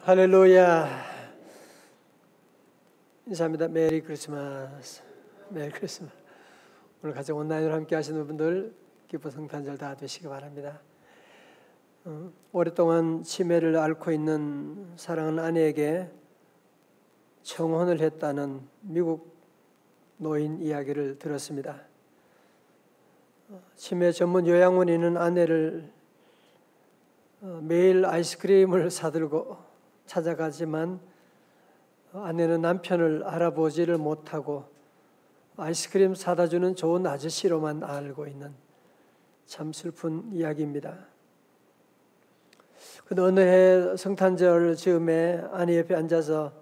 할렐루야. 인사합니다. 메리 크리스마스. 메리 크리스마스. 오늘 같이 온라인으로 함께 하시는 분들 기쁜 성탄절 다 되시기 바랍니다. 오랫동안 치매를 앓고 있는 사랑하는 아내에게 청혼을 했다는 미국 노인 이야기를 들었습니다. 치매 전문 요양원에 있는 아내를 매일 아이스크림을 사들고 찾아가지만 아내는 남편을 알아보지를 못하고 아이스크림 사다 주는 좋은 아저씨로만 알고 있는 참 슬픈 이야기입니다. 근데 어느 해 성탄절 즈음에 아내 옆에 앉아서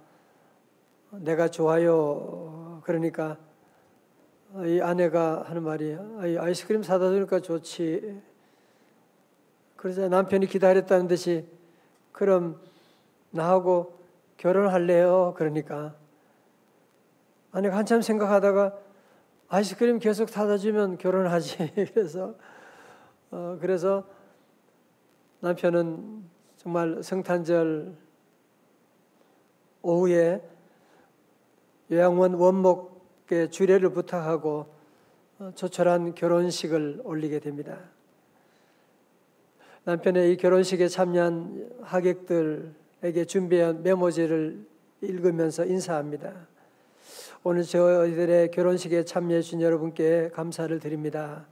내가 좋아요. 그러니까 이 아내가 하는 말이 아이스크림 사다 주니까 좋지. 그러자 남편이 기다렸다는 듯이 그럼 나하고 결혼할래요? 그러니까 아내가 한참 생각하다가 아이스크림 계속 사다 주면 결혼하지. 그래서 남편은 정말 성탄절 오후에 요양원 원목에 주례를 부탁하고 조촐한 결혼식을 올리게 됩니다. 남편의 이 결혼식에 참여한 하객들에게 준비한 메모지를 읽으면서 인사합니다. 오늘 저희들의 결혼식에 참여해 주신 여러분께 감사를 드립니다.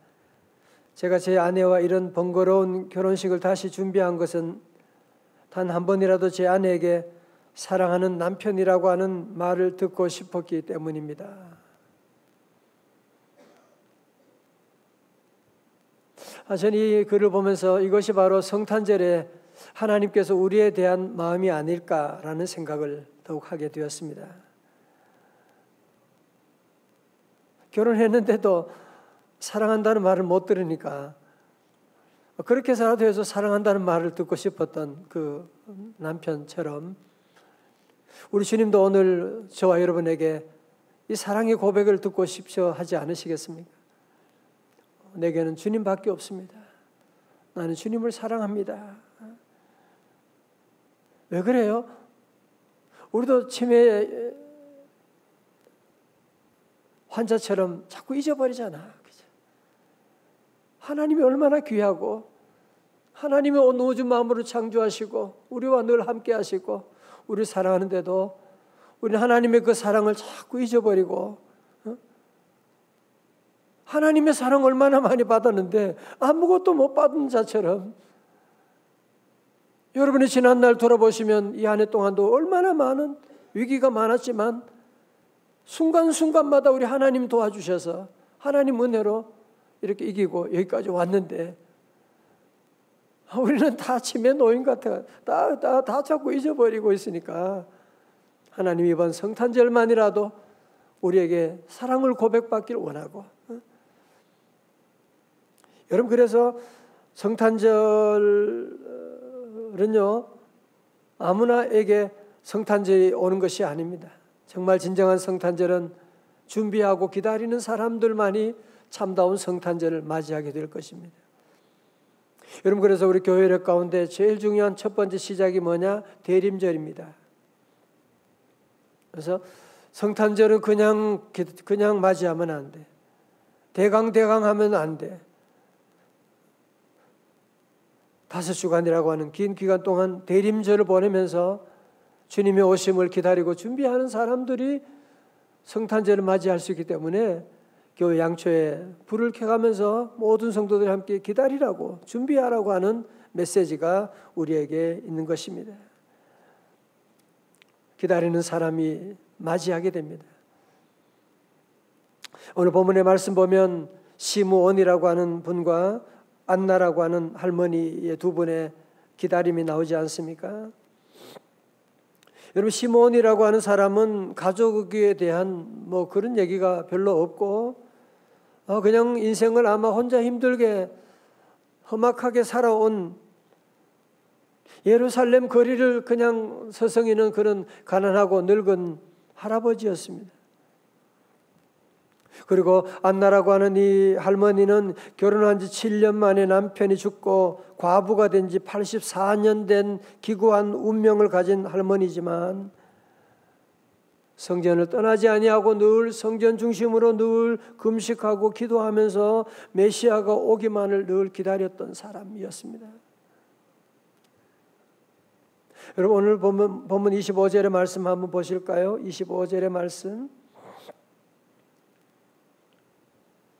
제가 제 아내와 이런 번거로운 결혼식을 다시 준비한 것은 단 한 번이라도 제 아내에게 사랑하는 남편이라고 하는 말을 듣고 싶었기 때문입니다. 저는 이 글을 보면서 이것이 바로 성탄절에 하나님께서 우리에 대한 마음이 아닐까라는 생각을 더욱 하게 되었습니다. 결혼했는데도 사랑한다는 말을 못 들으니까 그렇게 해서라도 해서 사랑한다는 말을 듣고 싶었던 그 남편처럼 우리 주님도 오늘 저와 여러분에게 이 사랑의 고백을 듣고 싶어 하지 않으시겠습니까? 내게는 주님밖에 없습니다. 나는 주님을 사랑합니다. 왜 그래요? 우리도 치매 환자처럼 자꾸 잊어버리잖아. 그죠? 하나님이 얼마나 귀하고 하나님이 온 우주 만물을 창조하시고 우리와 늘 함께 하시고 우리를 사랑하는데도 우리는 하나님의 그 사랑을 자꾸 잊어버리고 하나님의 사랑 얼마나 많이 받았는데 아무것도 못 받은 자처럼 여러분이 지난날 돌아보시면 이 한 해 동안도 얼마나 많은 위기가 많았지만 순간순간마다 우리 하나님 도와주셔서 하나님 은혜로 이렇게 이기고 여기까지 왔는데 우리는 다 치매 노인 같아. 다 자꾸 잊어버리고 있으니까 하나님 이번 성탄절만이라도 우리에게 사랑을 고백받기를 원하고 여러분 그래서 성탄절은요 아무나에게 성탄절이 오는 것이 아닙니다. 정말 진정한 성탄절은 준비하고 기다리는 사람들만이 참다운 성탄절을 맞이하게 될 것입니다. 여러분 그래서 우리 교회력 가운데 제일 중요한 첫 번째 시작이 뭐냐? 대림절입니다. 그래서 성탄절은 그냥 맞이하면 안 돼. 대강 하면 안 돼. 5주간이라고 하는 긴 기간 동안 대림절을 보내면서 주님의 오심을 기다리고 준비하는 사람들이 성탄절을 맞이할 수 있기 때문에 교회 양초에 불을 켜가면서 모든 성도들이 함께 기다리라고 준비하라고 하는 메시지가 우리에게 있는 것입니다. 기다리는 사람이 맞이하게 됩니다. 오늘 본문의 말씀 보면 시므온이라고 하는 분과 안나라고 하는 할머니의 두 분의 기다림이 나오지 않습니까? 여러분 시므온이라고 하는 사람은 가족에 대한 그런 얘기가 별로 없고 그냥 인생을 아마 혼자 힘들게 험악하게 살아온 예루살렘 거리를 그냥 서성이는 그런 가난하고 늙은 할아버지였습니다. 그리고 안나라고 하는 이 할머니는 결혼한 지 7년 만에 남편이 죽고 과부가 된 지 84년 된 기구한 운명을 가진 할머니지만 성전을 떠나지 아니하고 늘 성전 중심으로 늘 금식하고 기도하면서 메시아가 오기만을 늘 기다렸던 사람이었습니다. 여러분 오늘 본문 25절의 말씀 한번 보실까요? 25절의 말씀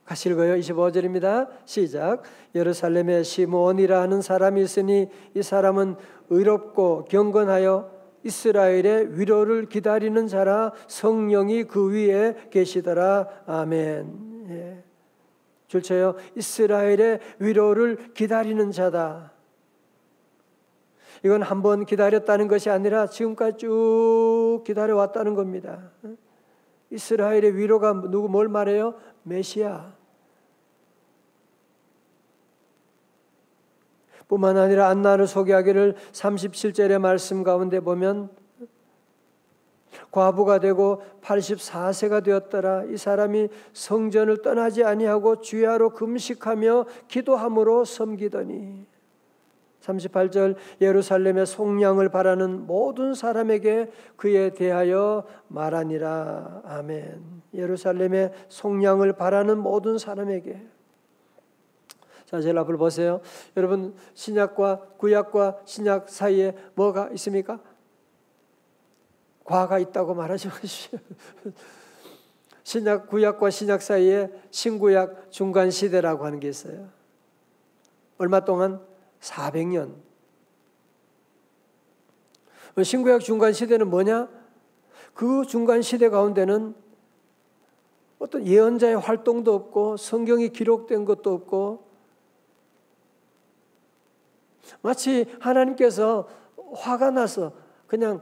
같이 읽어요. 25절입니다. 시작. 예루살렘에 시므온이라 하는 사람이 있으니 이 사람은 의롭고 경건하여 이스라엘의 위로를 기다리는 자라 성령이 그 위에 계시더라. 아멘. 예. 줄 쳐요. 이스라엘의 위로를 기다리는 자다. 이건 한 번 기다렸다는 것이 아니라 지금까지 쭉 기다려왔다는 겁니다. 이스라엘의 위로가 뭘 말해요? 메시아. 뿐만 아니라 안나를 소개하기를 37절의 말씀 가운데 보면 과부가 되고 84세가 되었더라. 이 사람이 성전을 떠나지 아니하고 주야로 금식하며 기도함으로 섬기더니 38절 예루살렘의 속량을 바라는 모든 사람에게 그에 대하여 말하니라. 아멘. 예루살렘의 속량을 바라는 모든 사람에게. 자, 제일 앞을 보세요. 여러분 신약과 구약과 신약 사이에 뭐가 있습니까? 과가 있다고 말하지 마십시오. 신약 구약과 신약 사이에 신구약 중간 시대라고 하는 게 있어요. 얼마 동안? 400년. 신구약 중간 시대는 뭐냐? 그 중간 시대 가운데는 어떤 예언자의 활동도 없고 성경이 기록된 것도 없고 마치 하나님께서 화가 나서 그냥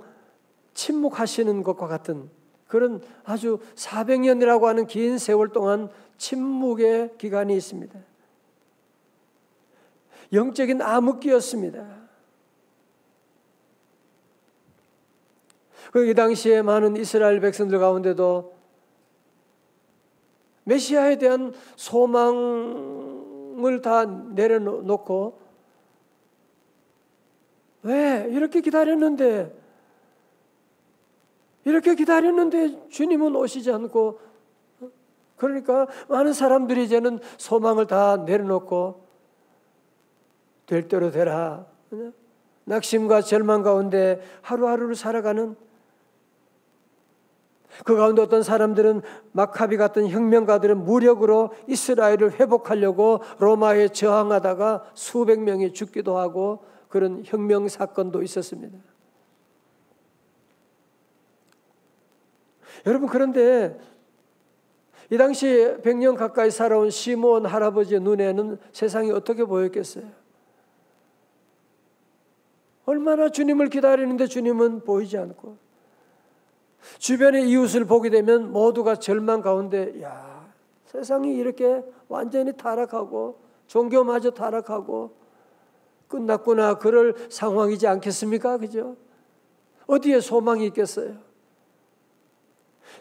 침묵하시는 것과 같은 그런 아주 400년이라고 하는 긴 세월 동안 침묵의 기간이 있습니다. 영적인 암흑기였습니다. 이 당시에 많은 이스라엘 백성들 가운데도 메시아에 대한 소망을 다 내려놓고 왜 이렇게 기다렸는데 주님은 오시지 않고 그러니까 많은 사람들이 이제는 소망을 다 내려놓고 될 대로 되라. 낙심과 절망 가운데 하루하루를 살아가는 그 가운데 어떤 사람들은 마카비 같은 혁명가들은 무력으로 이스라엘을 회복하려고 로마에 저항하다가 수백 명이 죽기도 하고 그런 혁명 사건도 있었습니다. 여러분 그런데 이 당시 100년 가까이 살아온 시므온 할아버지의 눈에는 세상이 어떻게 보였겠어요? 얼마나 주님을 기다리는데 주님은 보이지 않고 주변의 이웃을 보게 되면 모두가 절망 가운데 야, 세상이 이렇게 완전히 타락하고 종교마저 타락하고 끝났구나 그럴 상황이지 않겠습니까? 그죠? 어디에 소망이 있겠어요?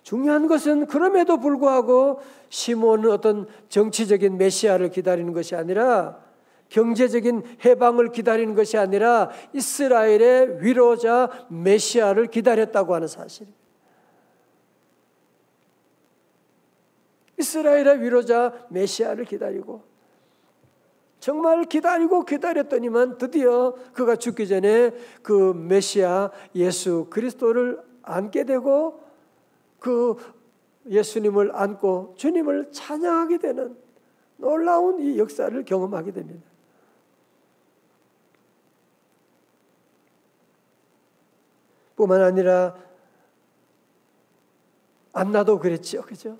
중요한 것은 그럼에도 불구하고 시므온은 어떤 정치적인 메시아를 기다리는 것이 아니라 경제적인 해방을 기다리는 것이 아니라 이스라엘의 위로자 메시아를 기다렸다고 하는 사실입니다. 이스라엘의 위로자 메시아를 기다리고 정말 기다렸더니만 드디어 그가 죽기 전에 그 메시아 예수 그리스도를 안게 되고 그 예수님을 안고 주님을 찬양하게 되는 놀라운 이 역사를 경험하게 됩니다. 뿐만 아니라 안나도 그랬죠. 그죠?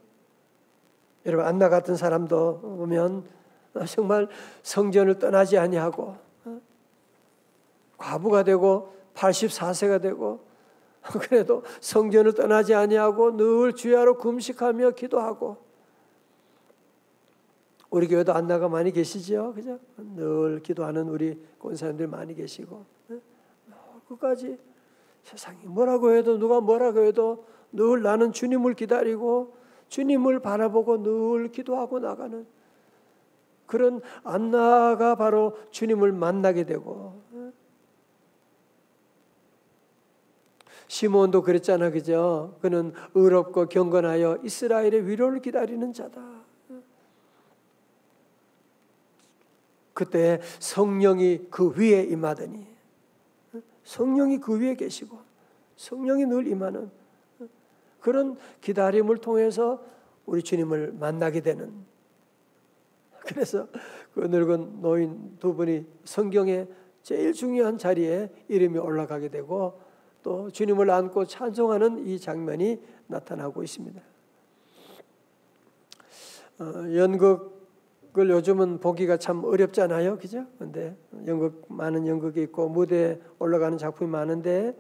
여러분 안나 같은 사람도 보면 정말 성전을 떠나지 아니하고 과부가 되고 84세가 되고 그래도 성전을 떠나지 아니하고 늘 주야로 금식하며 기도하고 우리 교회도 안나가 많이 계시죠. 그죠? 늘 기도하는 우리 권사님들 많이 계시고 끝까지 세상이 뭐라고 해도 누가 뭐라고 해도 늘 나는 주님을 기다리고 주님을 바라보고 늘 기도하고 나가는 그런 안나가 바로 주님을 만나게 되고, 시몬도 그랬잖아, 그죠? 그는 의롭고 경건하여 이스라엘의 위로를 기다리는 자다. 그때 성령이 그 위에 임하더니, 성령이 그 위에 계시고 성령이 늘 임하는 그런 기다림을 통해서 우리 주님을 만나게 되는, 그래서 그 늙은 노인 두 분이 성경의 제일 중요한 자리에 이름이 올라가게 되고 또 주님을 안고 찬송하는 이 장면이 나타나고 있습니다. 연극을 요즘은 보기가 참 어렵잖아요, 그죠? 근데 많은 연극이 있고 무대에 올라가는 작품이 많은데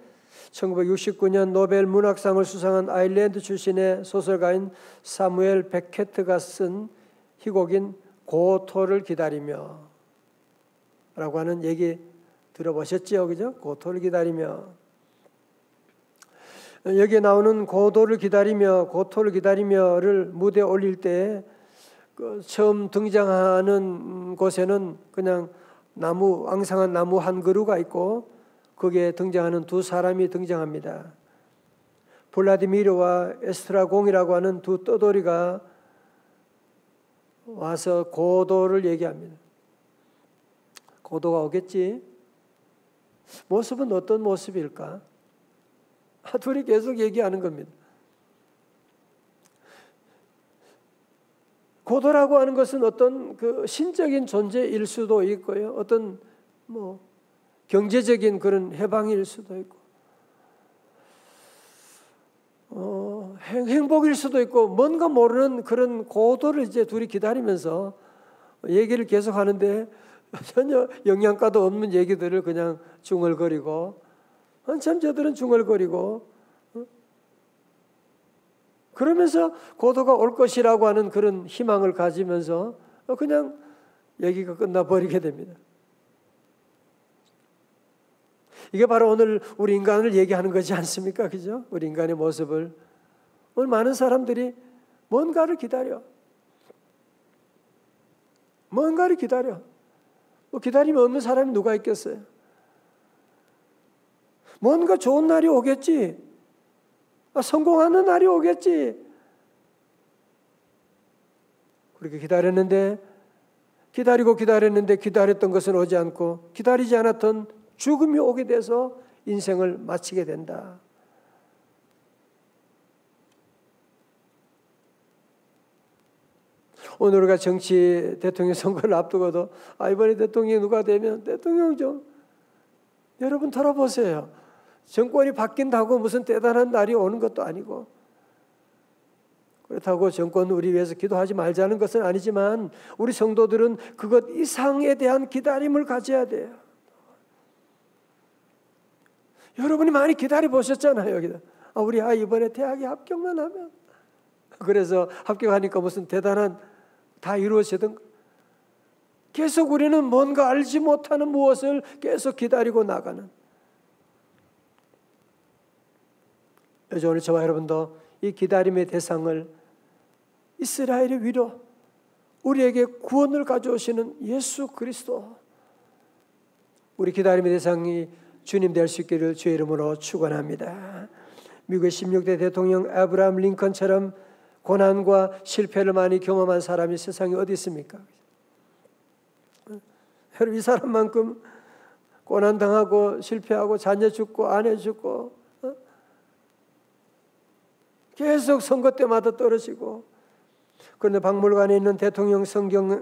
1969년 노벨 문학상을 수상한 아일랜드 출신의 소설가인 사무엘 베케트가 쓴 희곡인 고토를 기다리며 라고 하는 얘기 들어보셨죠, 그죠? 고토를 기다리며. 여기에 나오는 고도를 기다리며, 고토를 기다리며를 무대에 올릴 때 처음 등장하는 곳에는 그냥 나무, 앙상한 나무 한 그루가 있고 거기에 등장하는 두 사람이 등장합니다. 블라디미르와 에스트라공이라고 하는 두 떠돌이가 와서 고도를 얘기합니다. 고도가 오겠지? 모습은 어떤 모습일까? 둘이 계속 얘기하는 겁니다. 고도라고 하는 것은 어떤 그 신적인 존재일 수도 있고요. 어떤 경제적인 그런 해방일 수도 있고, 행복일 수도 있고, 뭔가 모르는 그런 고도를 이제 둘이 기다리면서 얘기를 계속 하는데 전혀 영양가도 없는 얘기들을 그냥 중얼거리고, 한참 저들은 중얼거리고, 그러면서 고도가 올 것이라고 하는 그런 희망을 가지면서 그냥 얘기가 끝나버리게 됩니다. 이게 바로 오늘 우리 인간을 얘기하는 거지 않습니까? 그죠? 우리 인간의 모습을. 오늘 많은 사람들이 뭔가를 기다려. 뭔가를 기다려. 기다리면 없는 사람이 누가 있겠어요? 뭔가 좋은 날이 오겠지. 성공하는 날이 오겠지. 그렇게 기다렸는데 기다렸던 것은 오지 않고 기다리지 않았던 죽음이 오게 돼서 인생을 마치게 된다. 오늘 우리가 정치 대통령 선거를 앞두고도 이번에 대통령이 누가 되면 대통령 좀 여러분 돌아보세요. 정권이 바뀐다고 무슨 대단한 날이 오는 것도 아니고, 그렇다고 정권 우리 위해서 기도하지 말자는 것은 아니지만 우리 성도들은 그것 이상에 대한 기다림을 가져야 돼요. 여러분이 많이 기다려 보셨잖아요. 여기다. 우리 이번에 대학에 합격만 하면, 그래서 합격하니까 무슨 대단한 다 이루어지던, 계속 우리는 뭔가 알지 못하는 무엇을 계속 기다리고 나가는. 그래서 오늘 저와 여러분도 이 기다림의 대상을 이스라엘의 위로, 우리에게 구원을 가져오시는 예수 그리스도, 우리 기다림의 대상이 주님 될 수 있기를 주의 이름으로 축원합니다. 미국의 16대 대통령 아브라함 링컨처럼 고난과 실패를 많이 경험한 사람이 세상에 어디 있습니까? 여러분, 이 사람만큼 고난당하고 실패하고 자녀 죽고 아내 죽고 계속 선거 때마다 떨어지고, 그런데 박물관에 있는 대통령 성경에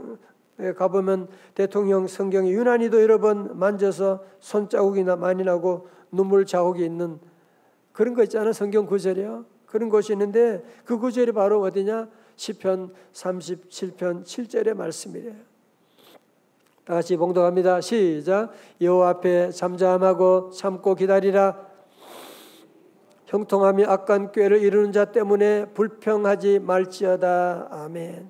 가보면 대통령 성경이 유난히도 여러 번 만져서 손자국이나 많이 나고 눈물 자국이 있는 그런 거 있잖아요. 성경 구절이요. 그런 것이 있는데 그 구절이 바로 어디냐? 시편 37편 7절의 말씀이래요. 다 같이 봉독합니다. 시작. 여호와 앞에 잠잠하고 참고 기다리라. 형통함이 악한 꾀를 이루는 자 때문에 불평하지 말지어다. 아멘.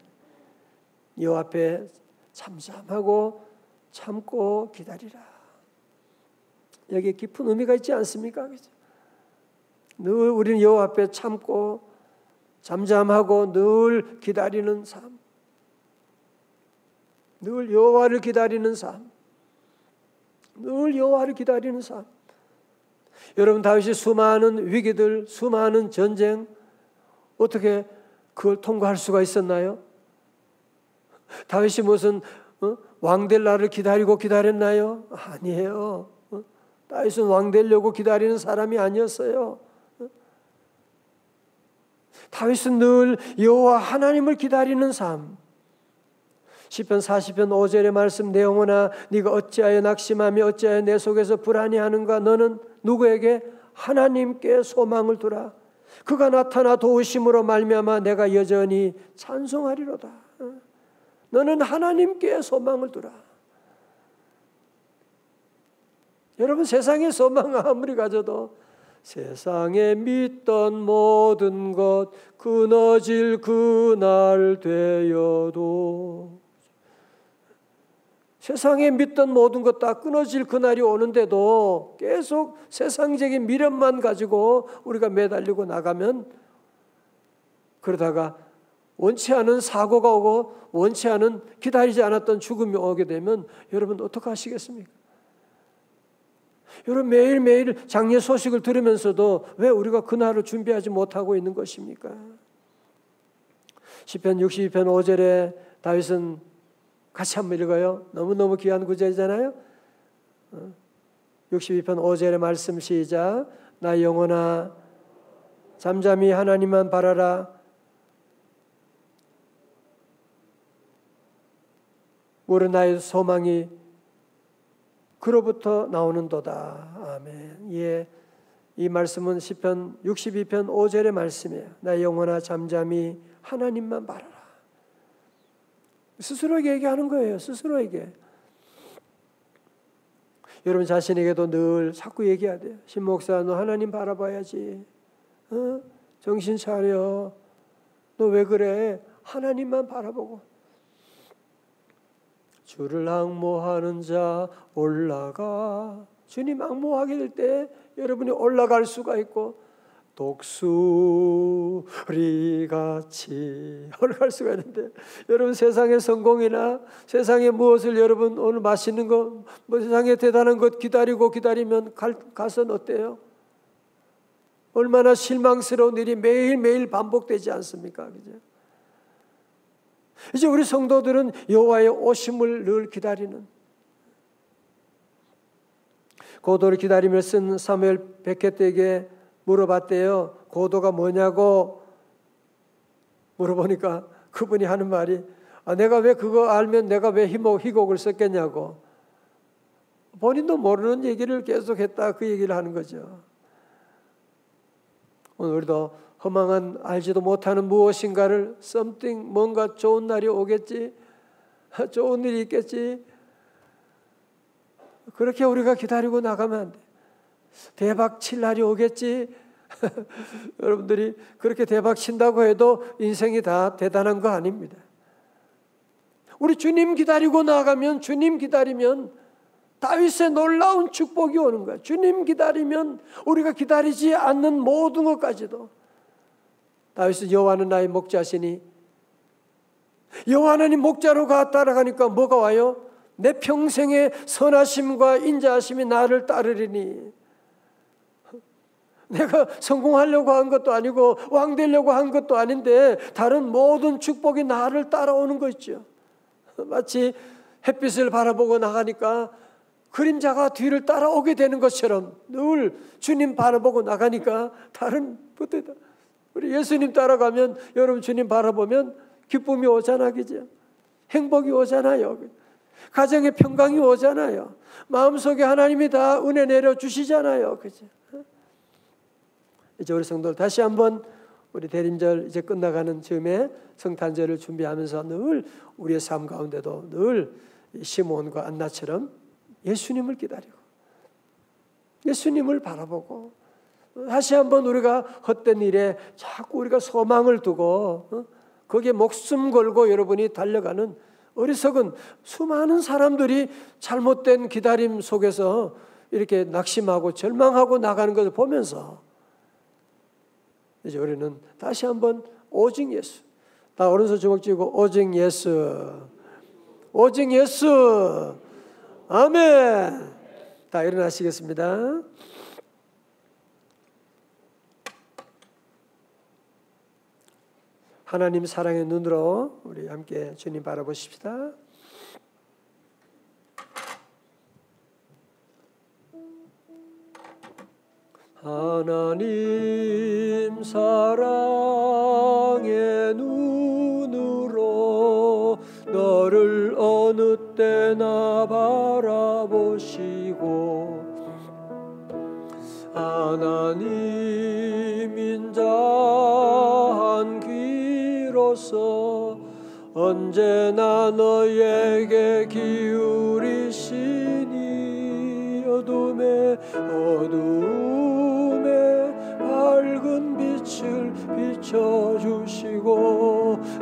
여호와 앞에 잠잠하고 참고 기다리라. 여기에 깊은 의미가 있지 않습니까? 늘 우리는 여호와 앞에 참고 잠잠하고 늘 기다리는 삶, 늘 여호와를 기다리는 삶, 늘 여호와를 기다리는 삶. 여러분, 다윗이 수많은 위기들, 수많은 전쟁, 어떻게 그걸 통과할 수가 있었나요? 다윗이 무슨 왕될 날을 기다리고 기다렸나요? 아니에요. 다윗은 왕되려고 기다리는 사람이 아니었어요. 다윗은 늘 여호와 하나님을 기다리는 삶. 시편 40편 5절의 말씀, 내 영혼아 네가 어찌하여 낙심하며 어찌하여 내 속에서 불안해하는가. 너는 누구에게? 하나님께 소망을 두라. 그가 나타나 도우심으로 말미암아 내가 여전히 찬송하리로다. 너는 하나님께 소망을 두라. 여러분, 세상에 소망 아무리 가져도 세상에 믿던 모든 것 끊어질 그날 되어도, 세상에 믿던 모든 것 다 끊어질 그날이 오는데도 계속 세상적인 미련만 가지고 우리가 매달리고 나가면, 그러다가 원치 않은 사고가 오고 원치 않은 기다리지 않았던 죽음이 오게 되면 여러분 어떻게 하시겠습니까? 여러분, 매일매일 장례 소식을 들으면서도 왜 우리가 그날을 준비하지 못하고 있는 것입니까? 시편 62편 5절에 다윗은, 같이 한번 읽어요. 너무너무 귀한 구절이잖아요. 62편 5절의 말씀 시작. 나 영혼아 잠잠히 하나님만 바라라. 우리 나의 소망이 그로부터 나오는도다. 아멘. 예, 이 말씀은 시편 62편 5절의 말씀이에요. 나 영혼아 잠잠히 하나님만 바라라. 스스로에게 얘기하는 거예요. 스스로에게. 여러분 자신에게도 늘 자꾸 얘기해야 돼요. 신목사, 너 하나님 바라봐야지. 정신 차려. 너 왜 그래? 하나님만 바라보고. 주를 앙모하는 자 올라가. 주님 앙모하게 될 때 여러분이 올라갈 수가 있고, 독수리같이 올라갈 수가 있는데, 여러분 세상의 성공이나 세상의 무엇을, 여러분 오늘 맛있는 거, 뭐 세상에 대단한 것 기다리면 가서는 어때요? 얼마나 실망스러운 일이 매일매일 반복되지 않습니까? 그죠? 이제 우리 성도들은 여호와의 오심을 늘 기다리는, 고도를 기다리며 쓴 사무엘 베켓에게 물어봤대요. 고도가 뭐냐고 물어보니까 그분이 하는 말이, 내가 왜 그거 알면 내가 왜 희곡을 썼겠냐고. 본인도 모르는 얘기를 계속했다, 그 얘기를 하는 거죠. 오늘 우리도 허망한 알지도 못하는 무엇인가를, something, 뭔가 좋은 날이 오겠지, 좋은 일이 있겠지, 그렇게 우리가 기다리고 나가면 안 돼. 대박 칠 날이 오겠지. 여러분들이 그렇게 대박 친다고 해도 인생이 다 대단한 거 아닙니다. 우리 주님 기다리고 나가면, 주님 기다리면 다윗의 놀라운 축복이 오는 거야. 주님 기다리면 우리가 기다리지 않는 모든 것까지도. 다윗은 여호와는 나의 목자시니, 여호와 하나님 목자로 따라가니까 뭐가 와요? 내 평생의 선하심과 인자하심이 나를 따르리니. 내가 성공하려고 한 것도 아니고 왕 되려고 한 것도 아닌데 다른 모든 축복이 나를 따라오는 거 있죠. 마치 햇빛을 바라보고 나가니까 그림자가 뒤를 따라오게 되는 것처럼 늘 주님 바라보고 나가니까 다른 것들, 우리 예수님 따라가면, 여러분 주님 바라보면 기쁨이 오잖아, 그죠? 행복이 오잖아요. 가정의 평강이 오잖아요. 마음속에 하나님이 다 은혜 내려주시잖아요, 그죠? 이제 우리 성도들 다시 한번 우리 대림절 이제 끝나가는 즈음에 성탄절을 준비하면서 늘 우리의 삶 가운데도 늘 시몬과 안나처럼 예수님을 기다리고 예수님을 바라보고, 다시 한번 우리가 헛된 일에 자꾸 우리가 소망을 두고 거기에 목숨 걸고 여러분이 달려가는 어리석은 수많은 사람들이 잘못된 기다림 속에서 이렇게 낙심하고 절망하고 나가는 것을 보면서 이제 우리는 다시 한번 오직 예수. 다 오른손 주먹 쥐고 오직 예수. 오직 예수. 아멘. 다 일어나시겠습니다. 하나님 사랑의 눈으로 우리 함께 주님 바라보십시다. 하나님 사랑의 눈으로 너를 어느 때나 바라보시고 하나님 인자한 귀로서 언제나 너에게 기울이시니 어둠에 밝은 빛을 비춰주시고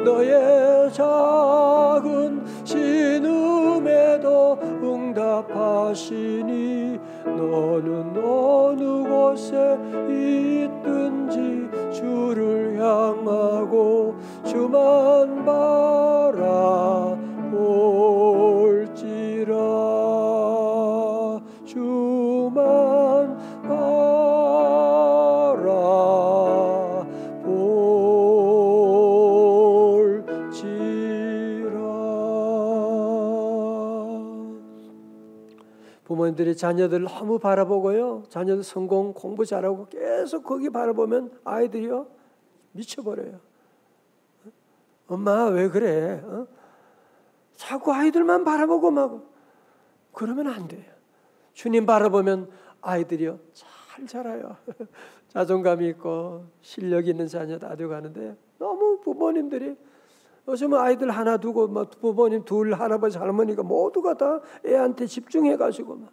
너의 작은 신음에도 응답하시니 너는 어느 곳에 있든지 주를 향하고 주만 바라볼지라. 주만 부모님들이 자녀들 너무 바라보고요. 자녀들 성공, 공부 잘하고 계속 거기 바라보면 아이들이요 미쳐버려요. 엄마 왜 그래? 자꾸 아이들만 바라보고 막 그러면 안 돼요. 주님 바라보면 아이들이요 잘 자라요. 자존감이 있고 실력이 있는 자녀 다 되어가는데 너무 부모님들이 요즘은 아이들 하나 두고 막 부모님 둘 할아버지 할머니가 모두가 다 애한테 집중해가지고 막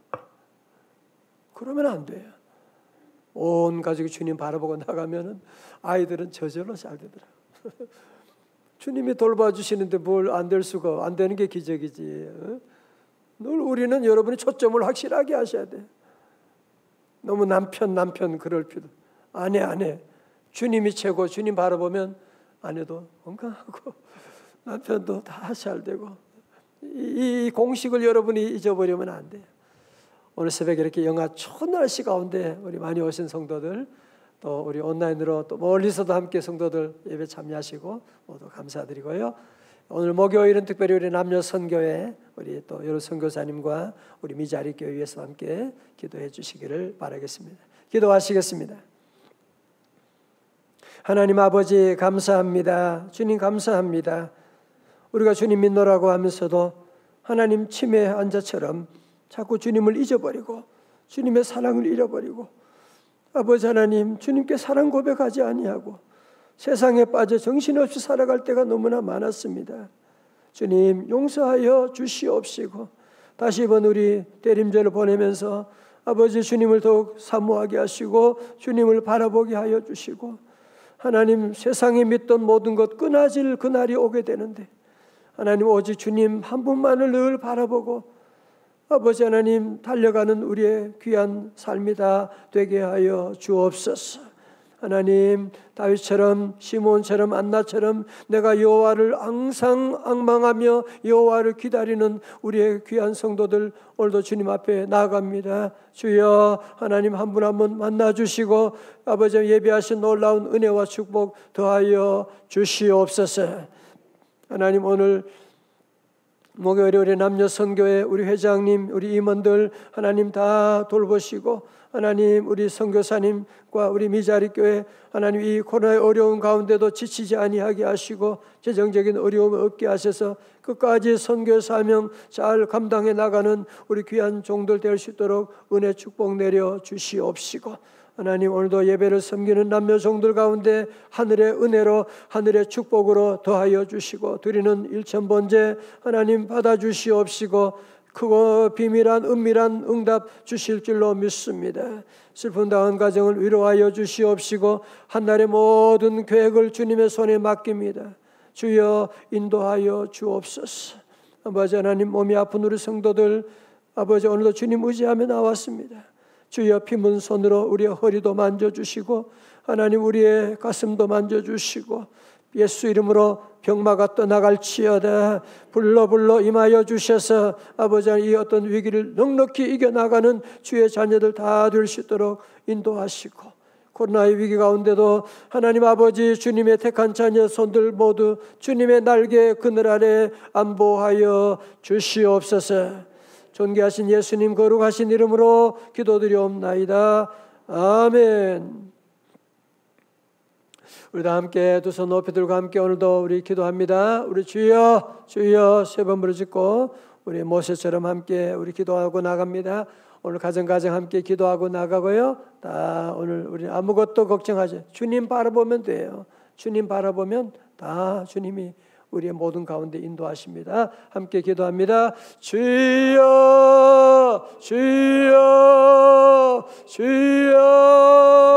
그러면 안 돼요. 온 가족이 주님 바라보고 나가면은 아이들은 저절로 잘 되더라고요. 주님이 돌봐주시는데 뭘 안 될 수가 안 되는 게 기적이지. 늘 우리는 여러분이 초점을 확실하게 하셔야 돼. 너무 남편 그럴 필요. 아내 주님이 최고. 주님 바라보면 아내도 건강하고 남편도 다 잘 되고 이 공식을 여러분이 잊어버리면 안 돼요. 오늘 새벽에 이렇게 영하 추운 날씨 가운데 우리 많이 오신 성도들 또 우리 온라인으로 또 멀리서도 함께 성도들 예배 참여하시고 모두 감사드리고요. 오늘 목요일은 특별히 우리 남녀 선교회 우리 또 여러 선교사님과 우리 미자리 교회 위해서 함께 기도해 주시기를 바라겠습니다. 기도하시겠습니다. 하나님 아버지 감사합니다. 주님 감사합니다. 우리가 주님 믿노라고 하면서도 하나님 치매 환자처럼 자꾸 주님을 잊어버리고 주님의 사랑을 잃어버리고 아버지 하나님 주님께 사랑 고백하지 아니하고 세상에 빠져 정신없이 살아갈 때가 너무나 많았습니다. 주님 용서하여 주시옵시고 다시 이번 우리 대림절을 보내면서 아버지 주님을 더욱 사모하게 하시고 주님을 바라보게 하여 주시고 하나님 세상에 믿던 모든 것 끊어질 그날이 오게 되는데 하나님 오직 주님 한 분만을 늘 바라보고 아버지 하나님 달려가는 우리의 귀한 삶이 다 되게 하여 주옵소서. 하나님 다윗처럼 시몬처럼 안나처럼 내가 여호와를 항상 앙망하며 여호와를 기다리는 우리의 귀한 성도들 오늘도 주님 앞에 나아갑니다. 주여 하나님 한 분 한 분 만나주시고 아버지 예배하신 놀라운 은혜와 축복 더하여 주시옵소서. 하나님 오늘 목요일에 우리 남녀 선교회 우리 회장님 우리 임원들 하나님 다 돌보시고 하나님 우리 선교사님과 우리 미자리 교회 하나님 이 코로나의 어려운 가운데도 지치지 아니하게 하시고 재정적인 어려움을 없게 하셔서 끝까지 선교 사명 잘 감당해 나가는 우리 귀한 종들 될 수 있도록 은혜 축복 내려 주시옵시고 하나님 오늘도 예배를 섬기는 남녀 종들 가운데 하늘의 은혜로 하늘의 축복으로 더하여 주시고 드리는 일천번제 하나님 받아주시옵시고 크고 비밀한 은밀한 응답 주실 줄로 믿습니다. 슬픈 당한 가정을 위로하여 주시옵시고 한날의 모든 계획을 주님의 손에 맡깁니다. 주여 인도하여 주옵소서. 아버지 하나님 몸이 아픈 우리 성도들 아버지 오늘도 주님 의지하며 나왔습니다. 주여 피문 손으로 우리의 허리도 만져주시고 하나님 우리의 가슴도 만져주시고 예수 이름으로 병마가 떠나갈지어다. 불러 임하여 주셔서 아버지 이 어떤 위기를 넉넉히 이겨나가는 주의 자녀들 다 될 수 있도록 인도하시고, 코로나의 위기 가운데도 하나님 아버지 주님의 택한 자녀 손들 모두 주님의 날개 그늘 아래 안보하여 주시옵소서. 존귀하신 예수님 거룩하신 이름으로 기도드리옵나이다. 아멘. 우리 다 함께 두 손 높이 들고 함께 오늘도 우리 기도합니다. 우리 주여 주여 세 번 부르짖고 우리 모세처럼 함께 우리 기도하고 나갑니다. 오늘 가정 함께 기도하고 나가고요. 다 오늘 우리 아무것도 걱정하지, 주님 바라보면 돼요. 주님 바라보면 다 주님이 우리의 모든 가운데 인도하십니다. 함께 기도합니다. 주여 주여 주여